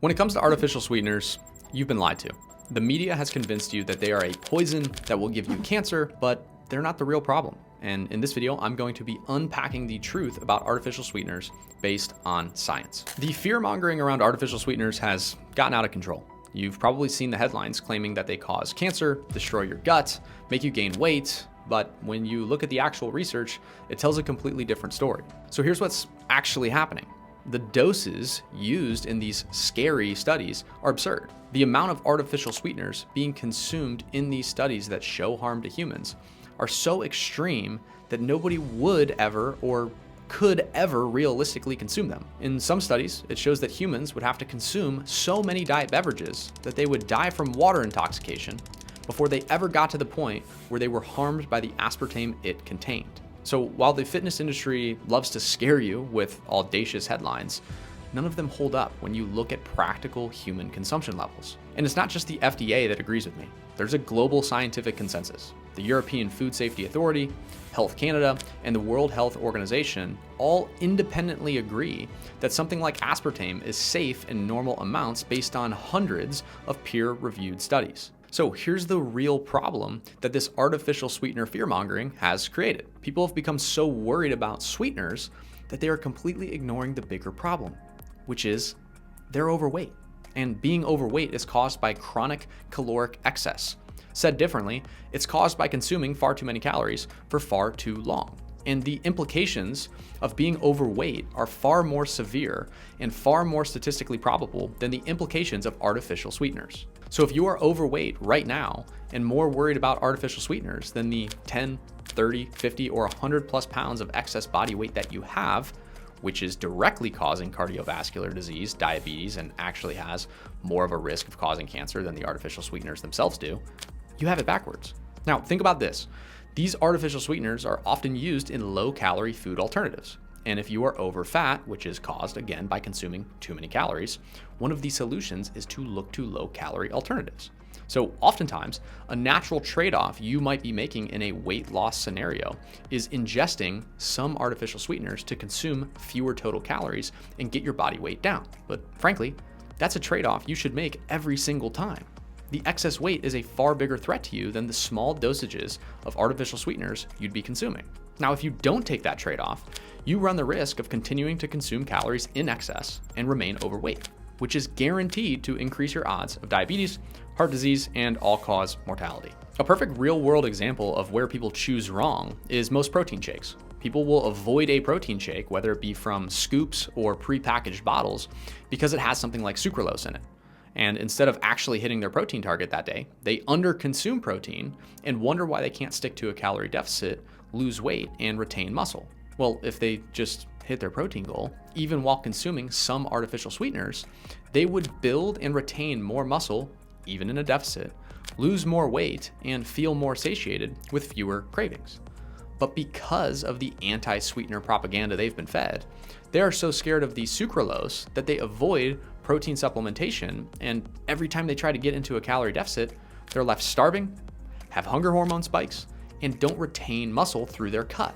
When it comes to artificial sweeteners, you've been lied to. The media has convinced you that they are a poison that will give you cancer, but they're not the real problem. And in this video, I'm going to be unpacking the truth about artificial sweeteners based on science. The fear-mongering around artificial sweeteners has gotten out of control. You've probably seen the headlines claiming that they cause cancer, destroy your gut, make you gain weight, but when you look at the actual research, it tells a completely different story. So here's what's actually happening. The doses used in these scary studies are absurd. The amount of artificial sweeteners being consumed in these studies that show harm to humans are so extreme that nobody would ever or could ever realistically consume them. In some studies, it shows that humans would have to consume so many diet beverages that they would die from water intoxication before they ever got to the point where they were harmed by the aspartame it contained. So while the fitness industry loves to scare you with audacious headlines, none of them hold up when you look at practical human consumption levels. And it's not just the FDA that agrees with me. There's a global scientific consensus. The European Food Safety Authority, Health Canada, and the World Health Organization all independently agree that something like aspartame is safe in normal amounts based on hundreds of peer-reviewed studies. So here's the real problem that this artificial sweetener fear-mongering has created. People have become so worried about sweeteners that they are completely ignoring the bigger problem, which is they're overweight. And being overweight is caused by chronic caloric excess. Said differently, it's caused by consuming far too many calories for far too long. And the implications of being overweight are far more severe and far more statistically probable than the implications of artificial sweeteners. So if you are overweight right now and more worried about artificial sweeteners than the 10, 30, 50, or 100 plus pounds of excess body weight that you have, which is directly causing cardiovascular disease, diabetes, and actually has more of a risk of causing cancer than the artificial sweeteners themselves do, you have it backwards. Now, think about this. These artificial sweeteners are often used in low-calorie food alternatives. And if you are over fat, which is caused again by consuming too many calories, one of the solutions is to look to low-calorie alternatives. So oftentimes, a natural trade-off you might be making in a weight loss scenario is ingesting some artificial sweeteners to consume fewer total calories and get your body weight down. But frankly, that's a trade-off you should make every single time. The excess weight is a far bigger threat to you than the small dosages of artificial sweeteners you'd be consuming. Now, if you don't take that trade-off, you run the risk of continuing to consume calories in excess and remain overweight, which is guaranteed to increase your odds of diabetes, heart disease, and all-cause mortality. A perfect real-world example of where people choose wrong is most protein shakes. People will avoid a protein shake, whether it be from scoops or prepackaged bottles, because it has something like sucralose in it. And instead of actually hitting their protein target that day, they underconsume protein and wonder why they can't stick to a calorie deficit, lose weight, and retain muscle. Well, if they just hit their protein goal, even while consuming some artificial sweeteners, they would build and retain more muscle, even in a deficit, lose more weight, and feel more satiated with fewer cravings. But because of the anti-sweetener propaganda they've been fed, they are so scared of the sucralose that they avoid protein supplementation, and every time they try to get into a calorie deficit, they're left starving, have hunger hormone spikes, and don't retain muscle through their gut,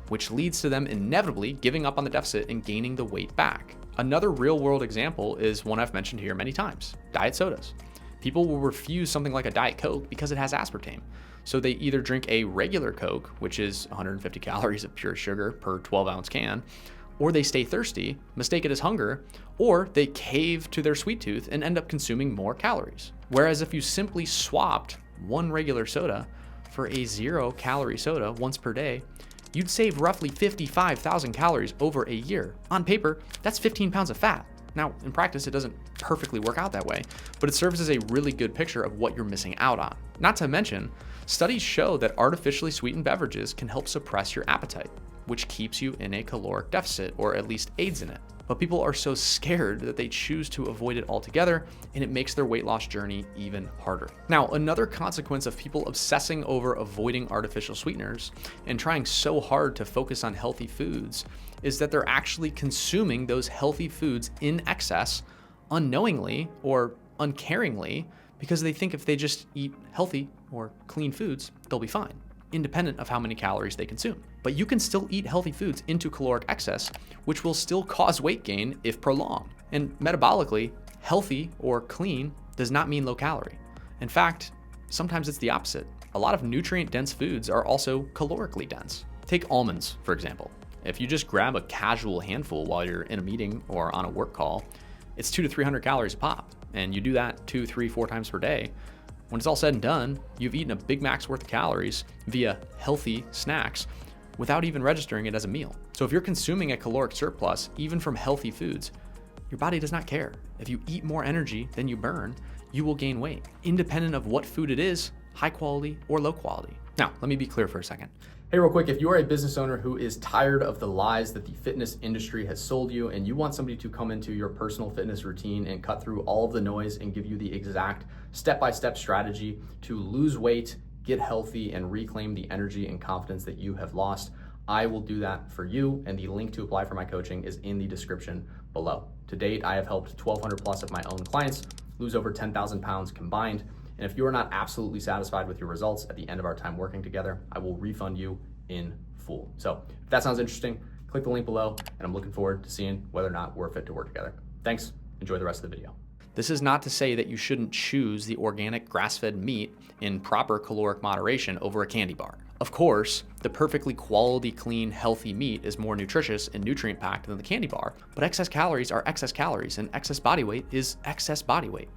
which leads to them inevitably giving up on the deficit and gaining the weight back. Another real-world example is one I've mentioned here many times: diet sodas. People will refuse something like a Diet Coke because it has aspartame. So they either drink a regular Coke, which is 150 calories of pure sugar per 12-ounce can, or they stay thirsty, mistake it as hunger, or they cave to their sweet tooth and end up consuming more calories. Whereas if you simply swapped one regular soda for a 0-calorie soda once per day, you'd save roughly 55,000 calories over a year. On paper, that's 15 pounds of fat. Now, in practice, it doesn't perfectly work out that way, but it serves as a really good picture of what you're missing out on. Not to mention, studies show that artificially sweetened beverages can help suppress your appetite, which keeps you in a caloric deficit, or at least aids in it. But people are so scared that they choose to avoid it altogether, and it makes their weight loss journey even harder. Now, another consequence of people obsessing over avoiding artificial sweeteners and trying so hard to focus on healthy foods is that they're actually consuming those healthy foods in excess unknowingly or uncaringly because they think if they just eat healthy or clean foods, they'll be fine, independent of how many calories they consume. But you can still eat healthy foods into caloric excess, which will still cause weight gain if prolonged. And metabolically, Healthy or clean does not mean low calorie. In fact, sometimes it's the opposite. A lot of nutrient-dense foods are also calorically dense. Take almonds, for example. If you just grab a casual handful while you're in a meeting or on a work call, it's 200 to 300 calories a pop, and you do that 2, 3, 4 times per day. When it's all said and done, you've eaten a Big Mac's worth of calories via healthy snacks without even registering it as a meal. So if you're consuming a caloric surplus, even from healthy foods, your body does not care. If you eat more energy than you burn, you will gain weight, independent of what food it is, high quality or low quality. Now, let me be clear for a second. Hey, real quick, if you are a business owner who is tired of the lies that the fitness industry has sold you and you want somebody to come into your personal fitness routine and cut through all of the noise and give you the exact step-by-step strategy to lose weight, get healthy, and reclaim the energy and confidence that you have lost, I will do that for you, and the link to apply for my coaching is in the description below. To date, I have helped 1,200 plus of my own clients lose over 10,000 pounds combined. And if you are not absolutely satisfied with your results at the end of our time working together, I will refund you in full. So if that sounds interesting, click the link below, and I'm looking forward to seeing whether or not we're fit to work together. Thanks. Enjoy the rest of the video. This is not to say that you shouldn't choose the organic grass-fed meat in proper caloric moderation over a candy bar. Of course, the perfectly quality, clean, healthy meat is more nutritious and nutrient-packed than the candy bar, but excess calories are excess calories, and excess body weight is excess body weight.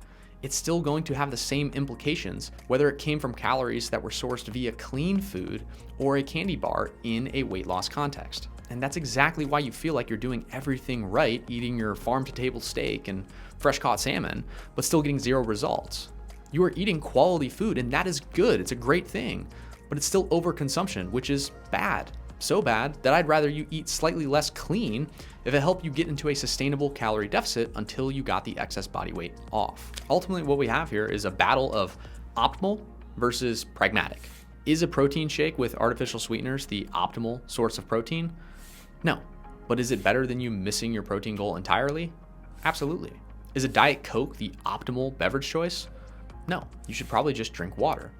It's still going to have the same implications whether it came from calories that were sourced via clean food or a candy bar in a weight loss context. And that's exactly why you feel like you're doing everything right, eating your farm-to-table steak and fresh-caught salmon, but still getting zero results. You are eating quality food, and that is good. It's a great thing, but it's still overconsumption, which is bad. So bad that I'd rather you eat slightly less clean if it helped you get into a sustainable calorie deficit until you got the excess body weight off. Ultimately, what we have here is a battle of optimal versus pragmatic. Is a protein shake with artificial sweeteners the optimal source of protein? No. But is it better than you missing your protein goal entirely? Absolutely. Is a Diet Coke the optimal beverage choice? No. You should probably just drink water.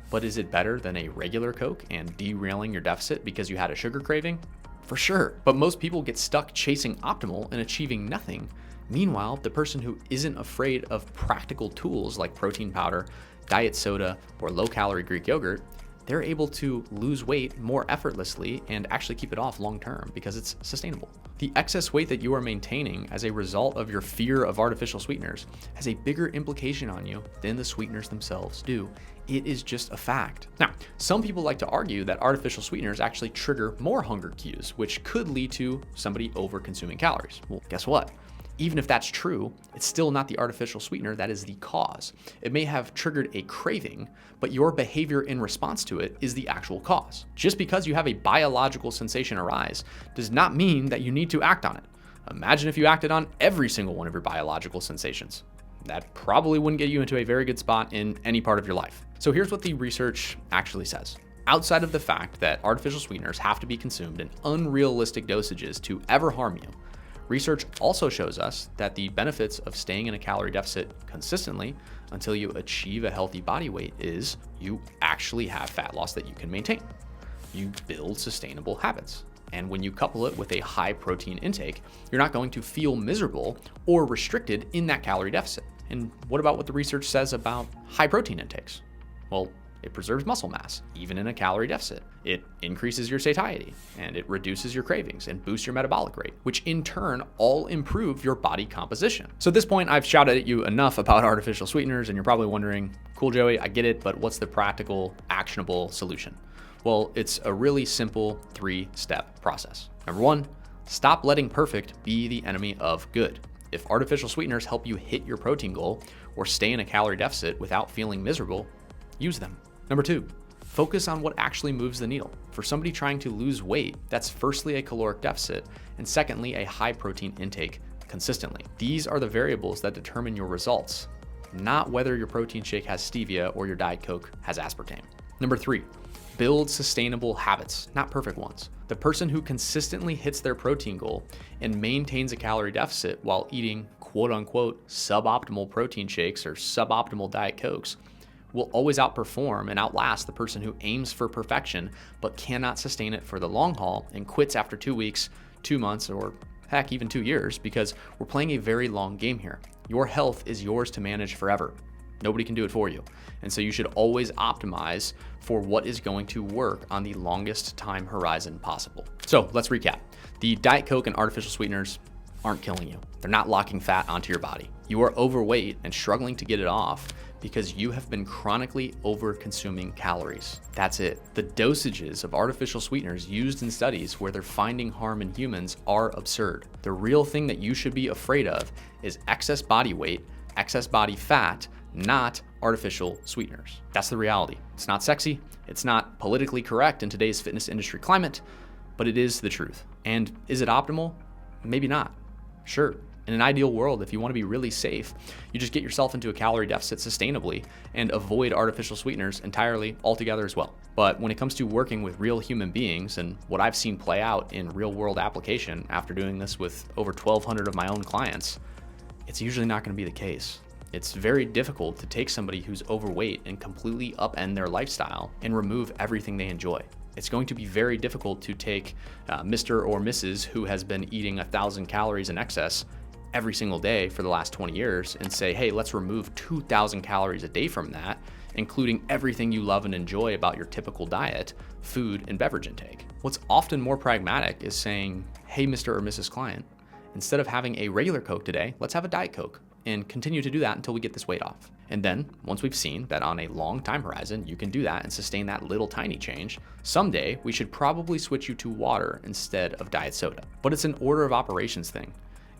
But is it better than a regular Coke and derailing your deficit because you had a sugar craving? For sure. But most people get stuck chasing optimal and achieving nothing. Meanwhile, the person who isn't afraid of practical tools like protein powder, diet soda, or low-calorie Greek yogurt, they're able to lose weight more effortlessly and actually keep it off long term because it's sustainable. The excess weight that you are maintaining as a result of your fear of artificial sweeteners has a bigger implication on you than the sweeteners themselves do. It is just a fact. Now, some people like to argue that artificial sweeteners actually trigger more hunger cues, which could lead to somebody over consuming calories. Well, guess what? Even if that's true, it's still not the artificial sweetener that is the cause. It may have triggered a craving, but your behavior in response to it is the actual cause. Just because you have a biological sensation arise does not mean that you need to act on it. Imagine if you acted on every single one of your biological sensations. That probably wouldn't get you into a very good spot in any part of your life. So here's what the research actually says. Outside of the fact that artificial sweeteners have to be consumed in unrealistic dosages to ever harm you, research also shows us that the benefits of staying in a calorie deficit consistently until you achieve a healthy body weight is you actually have fat loss that you can maintain. You build sustainable habits. And when you couple it with a high protein intake, you're not going to feel miserable or restricted in that calorie deficit. And what about what the research says about high protein intakes? Well, it preserves muscle mass, even in a calorie deficit. It increases your satiety, and it reduces your cravings and boosts your metabolic rate, which in turn all improve your body composition. So at this point, I've shouted at you enough about artificial sweeteners, and you're probably wondering, cool, Joey, I get it, but what's the practical, actionable solution? Well, it's a really simple 3-step process. Number 1, stop letting perfect be the enemy of good. If artificial sweeteners help you hit your protein goal or stay in a calorie deficit without feeling miserable, use them. Number 2, focus on what actually moves the needle. For somebody trying to lose weight, that's firstly a caloric deficit, and secondly, a high protein intake consistently. These are the variables that determine your results, not whether your protein shake has stevia or your Diet Coke has aspartame. Number 3, build sustainable habits, not perfect ones. The person who consistently hits their protein goal and maintains a calorie deficit while eating quote unquote suboptimal protein shakes or suboptimal Diet Cokes will always outperform and outlast the person who aims for perfection but cannot sustain it for the long haul and quits after 2 weeks, 2 months, or heck, even 2 years, because we're playing a very long game here. Your health is yours to manage forever. Nobody can do it for you. And so you should always optimize for what is going to work on the longest time horizon possible. So let's recap. The Diet Coke and artificial sweeteners aren't killing you. They're not locking fat onto your body. You are overweight and struggling to get it off because you have been chronically over-consuming calories. That's it. The dosages of artificial sweeteners used in studies where they're finding harm in humans are absurd. The real thing that you should be afraid of is excess body weight, excess body fat, not artificial sweeteners. That's the reality. It's not sexy. It's not politically correct in today's fitness industry climate, but it is the truth. And is it optimal? Maybe not. Sure. In an ideal world, if you want to be really safe, you just get yourself into a calorie deficit sustainably and avoid artificial sweeteners entirely altogether as well. But when it comes to working with real human beings and what I've seen play out in real world application after doing this with over 1,200 of my own clients, it's usually not going to be the case. It's very difficult to take somebody who's overweight and completely upend their lifestyle and remove everything they enjoy. It's going to be very difficult to take Mr. or Mrs. who has been eating 1,000 calories in excess every single day for the last 20 years and say, hey, let's remove 2,000 calories a day from that, including everything you love and enjoy about your typical diet, food, and beverage intake. What's often more pragmatic is saying, hey, Mr. or Mrs. Client, instead of having a regular Coke today, let's have a Diet Coke and continue to do that until we get this weight off. And then once we've seen that on a long time horizon, you can do that and sustain that little tiny change, someday we should probably switch you to water instead of diet soda. But it's an order of operations thing.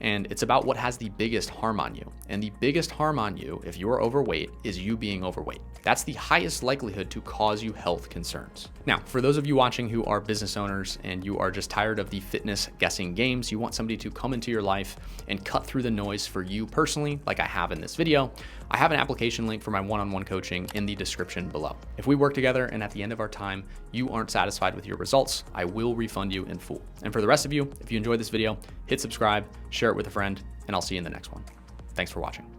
And it's about what has the biggest harm on you. And the biggest harm on you, if you're overweight, is you being overweight. That's the highest likelihood to cause you health concerns. Now, for those of you watching who are business owners and you are just tired of the fitness guessing games, you want somebody to come into your life and cut through the noise for you personally, like I have in this video, I have an application link for my one-on-one coaching in the description below. If we work together and at the end of our time, you aren't satisfied with your results, I will refund you in full. And for the rest of you, if you enjoyed this video, hit subscribe, share it with a friend, and I'll see you in the next one. Thanks for watching.